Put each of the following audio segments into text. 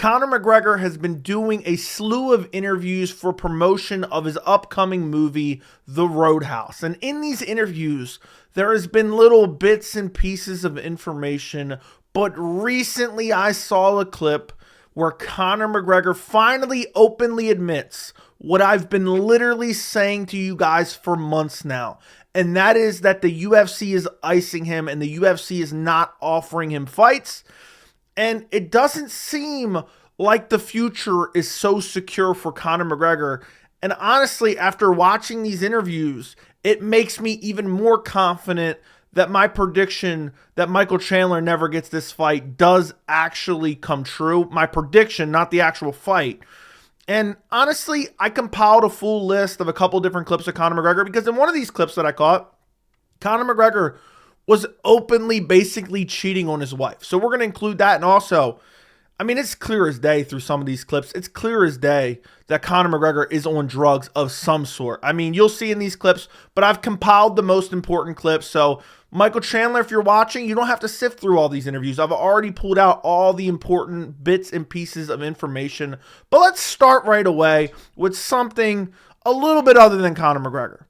Conor McGregor has been doing a slew of interviews for promotion of his upcoming movie, The Roadhouse. And in these interviews, there has been little bits and pieces of information, but recently I saw a clip where Conor McGregor finally openly admits what I've been literally saying to you guys for months now. And that is that the UFC is icing him and the UFC is not offering him fights. And it doesn't seem like the future is so secure for Conor McGregor. And honestly, after watching these interviews, it makes me even more confident that my prediction that Michael Chandler never gets this fight does actually come true. My prediction, not the actual fight. And honestly, I compiled a full list of a couple different clips of Conor McGregor because in one of these clips that I caught, Conor McGregor was openly basically cheating on his wife. So we're going to include that. And also, I mean, it's clear as day through some of these clips. It's clear as day that Conor McGregor is on drugs of some sort. I mean, you'll see in these clips, but I've compiled the most important clips. So Michael Chandler, if you're watching, you don't have to sift through all these interviews. I've already pulled out all the important bits and pieces of information. But let's start right away with something a little bit other than Conor McGregor.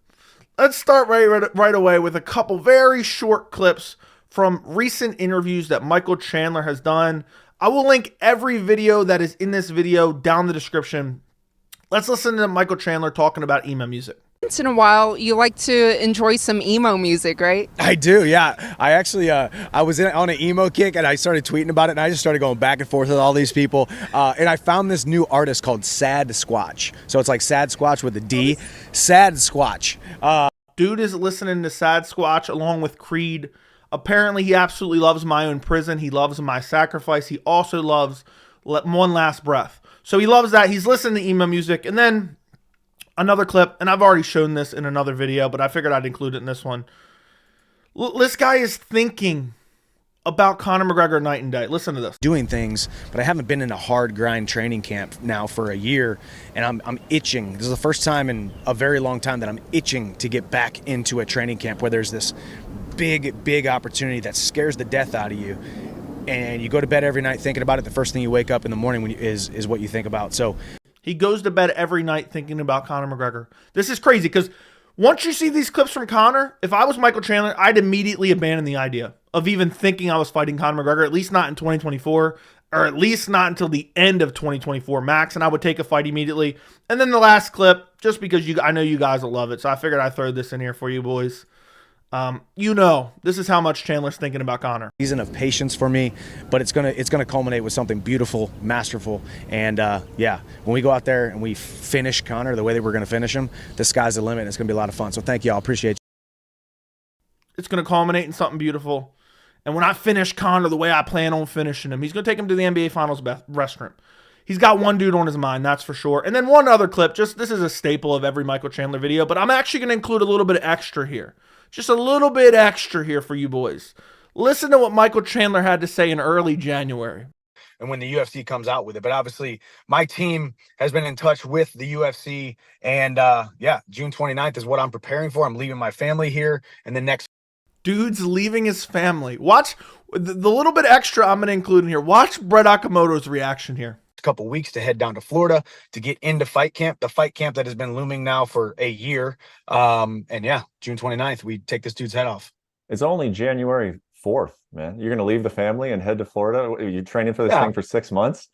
Let's start right away with a couple very short clips from recent interviews that Michael Chandler has done. I will link every video that is in this video down in the description. Let's listen to Michael Chandler talking about emo music. Once in a while, you like to enjoy some emo music, right? I do, yeah. I actually, I was on an emo kick and I started tweeting about it and I just started going back and forth with all these people. And I found this new artist called Sad Squatch. So it's like Sad Squatch with a D. Sad Squatch. Dude is listening to Sad Squatch along with Creed. Apparently, he absolutely loves My Own Prison. He loves My Sacrifice. He also loves One Last Breath. So he loves that. He's listening to emo music. And then another clip, and I've already shown this in another video, but I figured I'd include it in this one. This guy is thinking about Conor McGregor night and day. Listen to this. Doing things, but I haven't been in a hard grind training camp now for a year, and I'm itching. This is the first time in a very long time that I'm itching to get back into a training camp where there's this big opportunity that scares the death out of you. And you go to bed every night thinking about it. The first thing you wake up in the morning is what you think about. So he goes to bed every night thinking about Conor McGregor. This is crazy because once you see these clips from Conor, if I was Michael Chandler, I'd immediately abandon the idea of even thinking I was fighting Conor McGregor, at least not in 2024, or at least not until the end of 2024 max, and I would take a fight immediately. And then the last clip, just because I know you guys will love it, so I figured I'd throw this in here for you boys. This is how much Chandler's thinking about Conor. Season of patience for me, but it's gonna culminate with something beautiful, masterful, and yeah, when we go out there and we finish Conor the way that we're gonna finish him, the sky's the limit. It's gonna be a lot of fun. So thank you all, appreciate you. It's gonna culminate in something beautiful, and when I finish Conor the way I plan on finishing him, he's gonna take him to the NBA Finals restaurant. He's got one dude on his mind, that's for sure. And then one other clip. This is a staple of every Michael Chandler video, but I'm actually gonna include a little bit of extra here. Just a little bit extra here for you boys. Listen to what Michael Chandler had to say in early January. And when the UFC comes out with it. But obviously, my team has been in touch with the UFC. And yeah, June 29th is what I'm preparing for. I'm leaving my family here. And the next... Dude's leaving his family. Watch the little bit extra I'm going to include in here. Watch Brett Okamoto's reaction here. Couple weeks to head down to Florida to get into fight camp, the fight camp that has been looming now for a year. And yeah, June 29th, we take this dude's head off. It's only January 4th, man. You're going to leave the family and head to Florida? You're training for this thing for 6 months?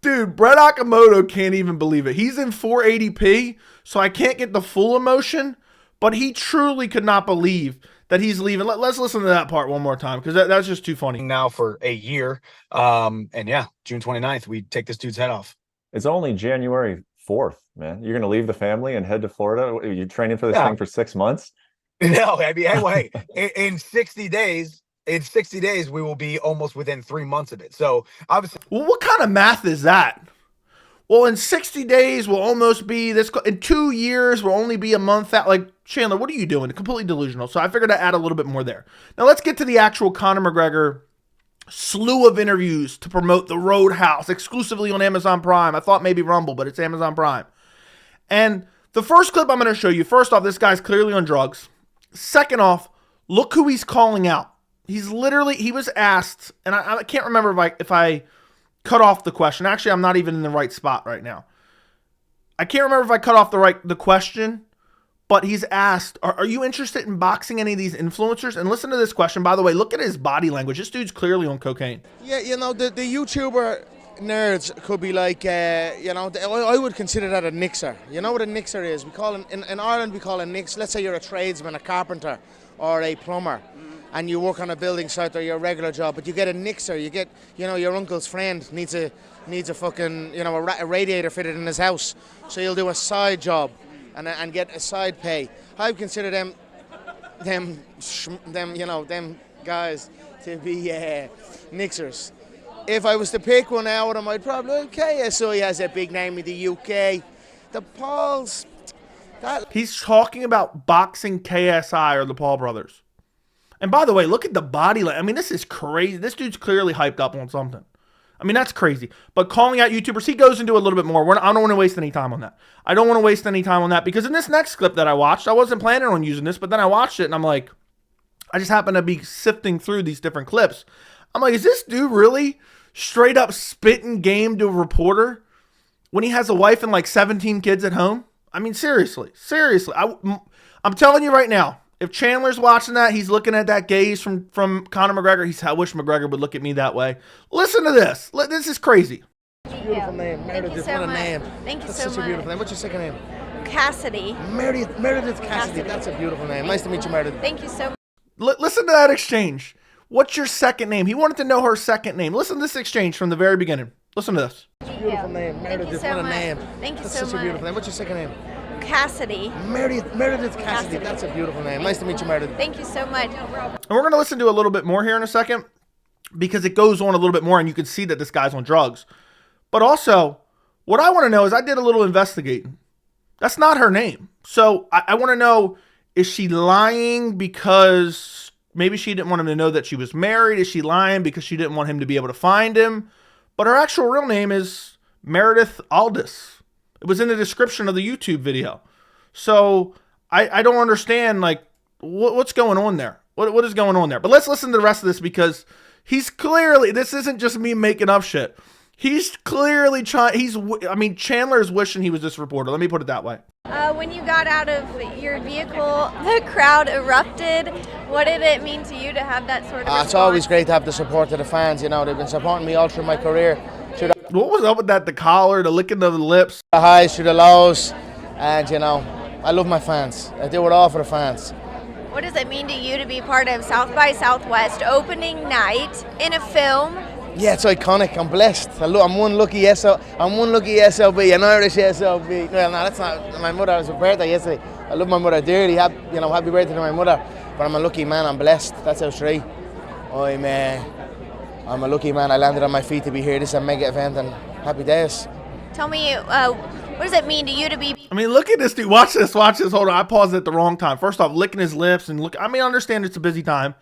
Dude, Brett Okamoto can't even believe it. He's in 480p, so I can't get the full emotion, but he truly could not believe that he's leaving. Let's listen to that part one more time because that's just too funny. Now for a year. And yeah, June 29th, we take this dude's head off. It's only January 4th, man. You're going to leave the family and head to Florida? You're training for this thing for 6 months? No, I mean, anyway, in 60 days, we will be almost within 3 months of it. So obviously. Well, what kind of math is that? Well, in 60 days, we'll almost be this. In 2 years, we'll only be a month out. Like, Chandler, what are you doing? Completely delusional. So I figured I'd add a little bit more there. Now, let's get to the actual Conor McGregor slew of interviews to promote The Roadhouse exclusively on Amazon Prime. I thought maybe Rumble, but it's Amazon Prime. And the first clip I'm going to show you, first off, this guy's clearly on drugs. Second off, look who he's calling out. He's literally, he was asked, and I can't remember if I cut off the question. Actually, I'm not even in the right spot right now. I can't remember if I cut off the question, but he's asked, are you interested in boxing any of these influencers? And listen to this question. By the way, look at his body language. This dude's clearly on cocaine. Yeah, you know, the YouTuber nerds could be like, you know, I would consider that a nixer. You know what a nixer is? We call in Ireland, we call a nix. Let's say you're a tradesman, a carpenter, or a plumber, and you work on a building site or your regular job, but you get a nixer. You get, you know, your uncle's friend needs a fucking, you know, a radiator fitted in his house, so you'll do a side job and get a side pay. I would consider them, you know, them guys to be nixers. If I was to pick one out of them, I'd probably, KSI has a big name in the UK. The Pauls, he's talking about boxing KSI or the Paul brothers. And by the way, look at the body. I mean, this is crazy. This dude's clearly hyped up on something. I mean, that's crazy. But calling out YouTubers, he goes into a little bit more. I don't want to waste any time on that. I don't want to waste any time on that because in this next clip that I watched, I wasn't planning on using this, but then I watched it and I'm like, I just happened to be sifting through these different clips. I'm like, is this dude really straight up spitting game to a reporter when he has a wife and like 17 kids at home? I mean, seriously. I'm telling you right now, if Chandler's watching that, he's looking at that gaze from Conor McGregor. I wish McGregor would look at me that way. Listen to this. This is crazy. Beautiful name. Meredith, what a name. Thank you That's so such much. a beautiful name. What's your second name? Cassidy. Meredith Cassidy. That's a beautiful name. Nice to meet you, Meredith. Thank you so much. Listen to that exchange. What's your second name? He wanted to know her second name. Listen to this exchange from the very beginning. Listen to this. Beautiful name. Meredith, so what a much. name. Thank you That's so such much. a beautiful name. What's your second name? Cassidy. Meredith Cassidy. That's a beautiful name. Nice to meet you, Meredith. Thank you so much. And we're going to listen to a little bit more here in a second because it goes on a little bit more and you can see that this guy's on drugs. But also, what I want to know is I did a little investigating. That's not her name. So I want to know, is she lying because maybe she didn't want him to know that she was married? Is she lying because she didn't want him to be able to find him? But her actual real name is Meredith Aldis. It was in the description of the YouTube video. So I don't understand, like, what's going on there? What is going on there? But let's listen to the rest of this because he's clearly, this isn't just me making up shit. He's clearly trying, Chandler is wishing he was this reporter. Let me put it that way. When you got out of your vehicle, the crowd erupted. What did it mean to you to have that sort of response? It's always great to have the support of the fans. You know, they've been supporting me all through my career. Through What was up with that? The collar, the licking of the lips. the highs, through the lows. And, you know, I love my fans. I do it all for the fans. What does it mean to you to be part of South by Southwest opening night in a film? Yeah, it's iconic. I'm blessed. I'm one lucky SLB, an Irish SLB. No, that's not my mother. It was her birthday yesterday. I love my mother dearly. Happy birthday to my mother. But I'm a lucky man. I'm blessed. That's how straight. I'm a lucky man. I landed on my feet to be here. This is a mega event and happy days. Tell me, what does it mean to you to be? I mean, look at this dude. Watch this. Hold on. I paused at the wrong time. First off, licking his lips and look. I understand it's a busy time.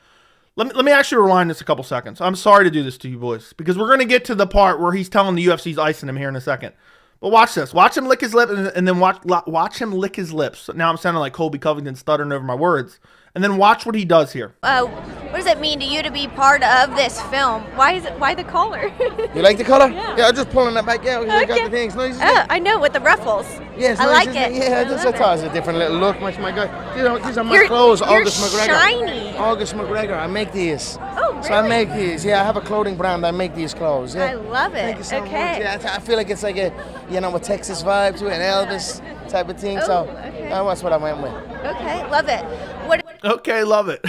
Let me actually rewind this a couple seconds. I'm sorry to do this to you boys because we're going to get to the part where he's telling the UFC's icing him here in a second. But watch this. Watch him lick his lip and then watch him lick his lips. Now I'm sounding like Colby Covington stuttering over my words. And then watch what he does here. What does it mean to you to be part of this film? Why the collar? You like the color? Yeah. I'm just pulling it back out. I got the things. Nice, isn't it? I know, with the ruffles. Yes, I nice, like isn't it. Yeah, I that's love what it's a different little look. My God, these are my You're- clothes. you're August McGregor. shiny. August McGregor. I make these. Oh, really? So I make these. Yeah, I have a clothing brand. I make these clothes. Yeah. I love it. Thank you so much. Okay. Yeah, I feel like it's like a Texas vibe to it, an Elvis type of thing. Oh, So okay. that's what I went with. Okay, love it. Okay, love it.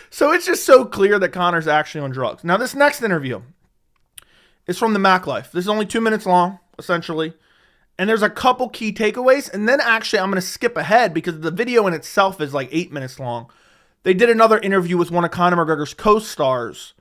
So it's just so clear that Conor's actually on drugs. Now, this next interview is from the Mac Life. This is only 2 minutes long, essentially. And there's a couple key takeaways. And then actually, I'm going to skip ahead because the video in itself is like 8 minutes long. They did another interview with one of Conor McGregor's co-stars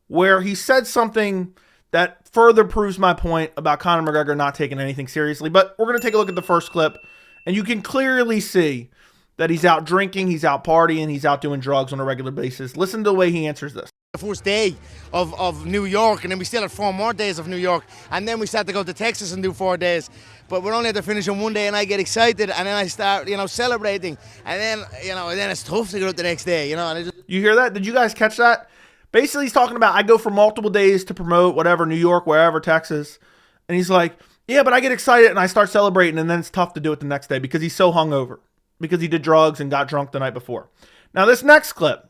where he said something that further proves my point about Conor McGregor not taking anything seriously. But we're going to take a look at the first clip. And you can clearly see that he's out drinking, he's out partying, he's out doing drugs on a regular basis. Listen to the way he answers this. The first day of New York, and then we still had 4 more days of New York, and then we started to go to Texas and do 4 days. But we're only at the finish on one day, and I get excited, and then I start, celebrating, and then, then it's tough to get up the next day, And You hear that? Did you guys catch that? Basically, he's talking about, I go for multiple days to promote whatever, New York, wherever, Texas. And he's like, yeah, but I get excited and I start celebrating, and then it's tough to do it the next day because he's so hungover, because he did drugs and got drunk the night before. Now, this next clip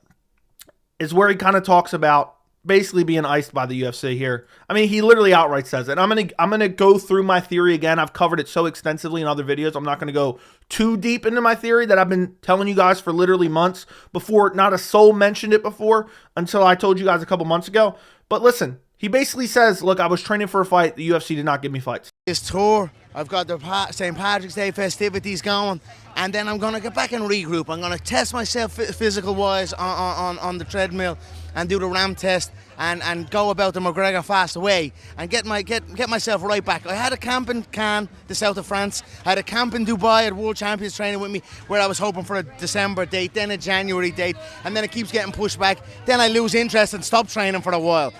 is where he kind of talks about basically being iced by the UFC here. I mean, he literally outright says it. I'm gonna go through my theory again. I've covered it so extensively in other videos. I'm not going to go too deep into my theory that I've been telling you guys for literally months before. Not a soul mentioned it before until I told you guys a couple months ago. But listen, he basically says, look, I was training for a fight. The UFC did not give me fights. This tour, I've got the St. Patrick's Day festivities going, and then I'm going to get back and regroup. I'm going to test myself physical-wise on the treadmill and do the RAM test and go about the McGregor fast away and get myself right back. I had a camp in Cannes, the south of France. I had a camp in Dubai at World Champions training with me where I was hoping for a December date, then a January date, and then it keeps getting pushed back. Then I lose interest and stop training for a while.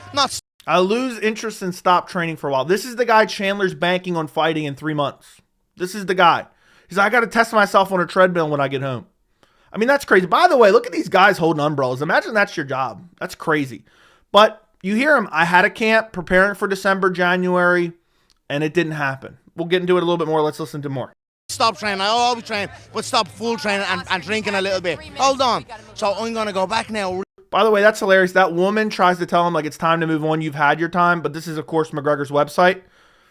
I lose interest and stop training for a while. This is the guy Chandler's banking on fighting in 3 months. This is the guy. He's like, I got to test myself on a treadmill when I get home. I mean, that's crazy. By the way, look at these guys holding umbrellas. Imagine that's your job. That's crazy. But you hear him. I had a camp preparing for December, January, and it didn't happen. We'll get into it a little bit more. Let's listen to more. Stop training. I always train, but stop full training and drinking a little bit. Hold on. So I'm going to go back now. By the way, that's hilarious. That woman tries to tell him, like, it's time to move on. You've had your time. But this is, of course, McGregor's website.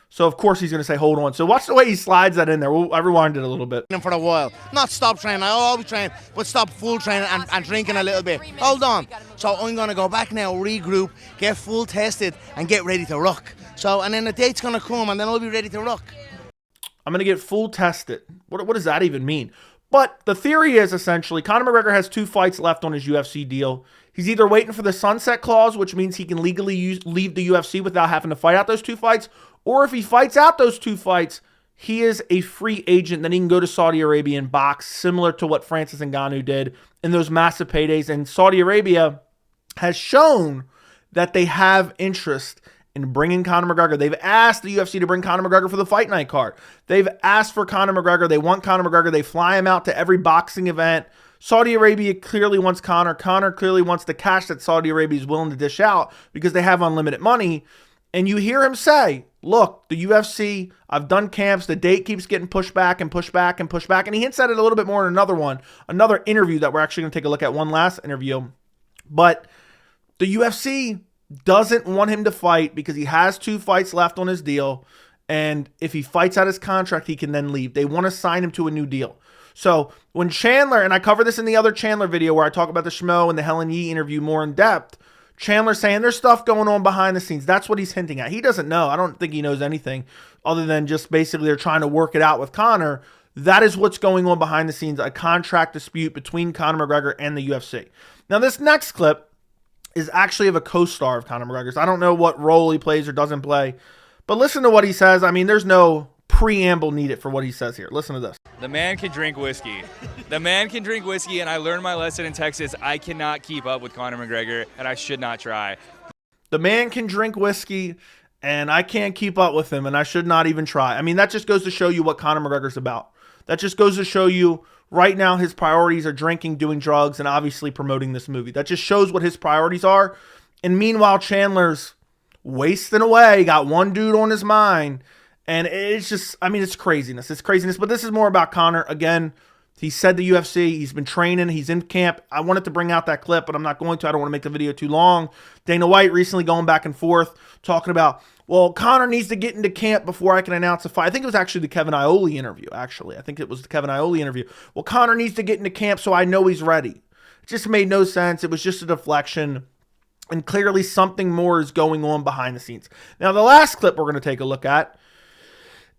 So, of course, he's going to say, hold on. So watch the way he slides that in there. I'll rewind it a little bit. For a while. Not stop training. I always train, but stop full training and drinking a little bit. Hold on. So I'm going to go back now, regroup, get full tested, and get ready to rock. So, and then the date's going to come, and then I'll be ready to rock. I'm going to get full tested. What does that even mean? But the theory is essentially Conor McGregor has 2 fights left on his UFC deal. He's either waiting for the sunset clause, which means he can legally leave the UFC without having to fight out those 2 fights, or if he fights out those 2 fights, he is a free agent. Then he can go to Saudi Arabia and box, similar to what Francis Ngannou did in those massive paydays. And Saudi Arabia has shown that they have interest in bringing Conor McGregor. They've asked the UFC to bring Conor McGregor for the fight night card. They've asked for Conor McGregor. They want Conor McGregor. They fly him out to every boxing event. Saudi Arabia clearly wants Conor. Conor clearly wants the cash that Saudi Arabia is willing to dish out because they have unlimited money. And you hear him say, look, the UFC, I've done camps. The date keeps getting pushed back and pushed back and pushed back. And he hints at it a little bit more in another interview that we're actually going to take a look at, one last interview. But the UFC doesn't want him to fight because he has 2 fights left on his deal. And if he fights out his contract, he can then leave. They want to sign him to a new deal. So when Chandler, and I cover this in the other Chandler video where I talk about the Schmo and the Helen Yee interview more in depth, Chandler saying there's stuff going on behind the scenes. That's what he's hinting at. He doesn't know. I don't think he knows anything other than just basically they're trying to work it out with Conor. That is what's going on behind the scenes, a contract dispute between Conor McGregor and the UFC. Now, this next clip is actually of a co-star of Conor McGregor's. I don't know what role he plays or doesn't play, but listen to what he says. I mean, there's no preamble needed for what he says here. Listen to this. The man can drink whiskey. The man can drink whiskey, and I learned my lesson in Texas. I cannot keep up with Conor McGregor, and I should not try. The man can drink whiskey, and I can't keep up with him, and I should not even try. I mean, that just goes to show you what Conor McGregor's about. That just goes to show you right now his priorities are drinking, doing drugs, and obviously promoting this movie. That just shows what his priorities are. And meanwhile, Chandler's wasting away, got one dude on his mind. And it's just, I mean, it's craziness. It's craziness. But this is more about Conor. Again, he said the UFC, he's been training, he's in camp. I wanted to bring out that clip, but I'm not going to. I don't want to make the video too long. Dana White recently going back and forth, talking about, well, Conor needs to get into camp before I can announce a fight. I think it was actually the Kevin Iole interview, actually. I think it was the Kevin Iole interview. Well, Conor needs to get into camp so I know he's ready. It just made no sense. It was just a deflection. And clearly something more is going on behind the scenes. Now, the last clip we're going to take a look at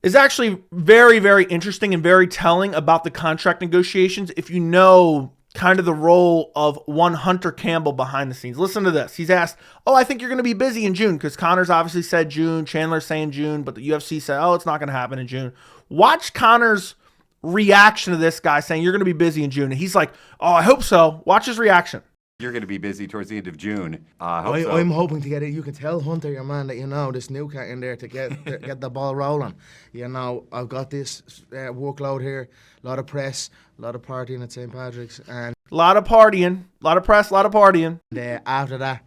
is actually very, very interesting and very telling about the contract negotiations if you know kind of the role of one Hunter Campbell behind the scenes. Listen to this. He's asked, oh, I think you're going to be busy in June because Conor's obviously said June, Chandler's saying June, but the UFC said, oh, it's not going to happen in June. Watch Conor's reaction to this guy saying you're going to be busy in June. And he's like, oh, I hope so. Watch his reaction. You're going to be busy towards the end of June. I hope so. I'm hoping to get it. You can tell Hunter, your man, that this new cat in there to get the ball rolling. I've got this workload here, a lot of press, a lot of partying at St. Patrick's, and A lot of partying, a lot of press, a lot of partying. after that,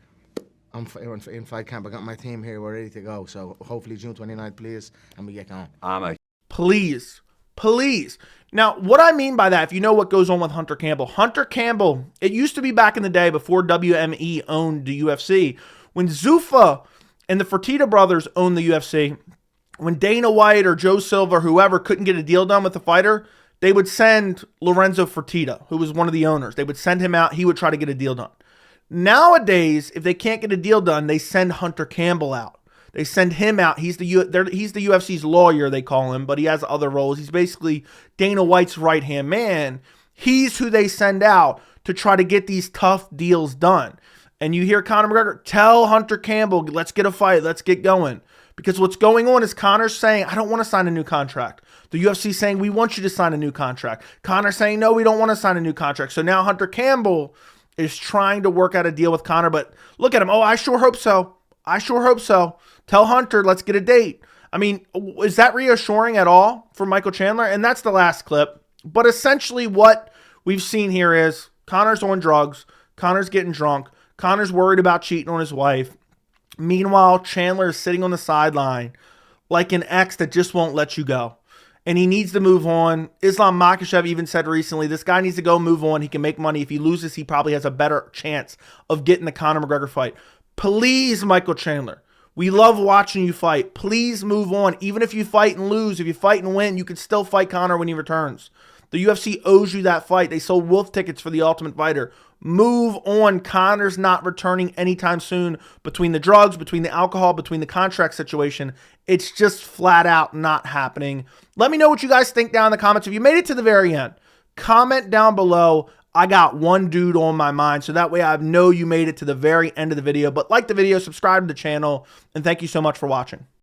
I'm in fight camp. I got my team here. We're ready to go. So hopefully June 29th, please, and we get going. Please. Now, what I mean by that, if you know what goes on with Hunter Campbell, it used to be back in the day before WME owned the UFC, when Zuffa and the Fertitta brothers owned the UFC, when Dana White or Joe Silva or whoever couldn't get a deal done with the fighter, they would send Lorenzo Fertitta, who was one of the owners. They would send him out. He would try to get a deal done. Nowadays, if they can't get a deal done, they send Hunter Campbell out. They send him out. He's the UFC's lawyer, they call him, but he has other roles. He's basically Dana White's right-hand man. He's who they send out to try to get these tough deals done. And you hear Conor McGregor, tell Hunter Campbell, let's get a fight, let's get going. Because what's going on is Conor's saying, I don't want to sign a new contract. The UFC saying, we want you to sign a new contract. Conor saying, no, we don't want to sign a new contract. So now Hunter Campbell is trying to work out a deal with Conor, but look at him. Oh, I sure hope so. Tell Hunter, let's get a date. I mean, is that reassuring at all for Michael Chandler? And that's the last clip. But essentially what we've seen here is Conor's on drugs. Conor's getting drunk. Conor's worried about cheating on his wife. Meanwhile, Chandler is sitting on the sideline like an ex that just won't let you go. And he needs to move on. Islam Makhachev even said recently, this guy needs to go move on. He can make money. If he loses, he probably has a better chance of getting the Conor McGregor fight. Please, Michael Chandler, we love watching you fight. Please move on. Even if you fight and lose, if you fight and win, you can still fight Conor when he returns. The UFC owes you that fight. They sold wolf tickets for the Ultimate Fighter. Move on. Conor's not returning anytime soon. Between the drugs, between the alcohol, between the contract situation, it's just flat out not happening. Let me know what you guys think down in the comments. If you made it to the very end, comment down below. I got one dude on my mind, so that way I know you made it to the very end of the video. But like the video, subscribe to the channel, and thank you so much for watching.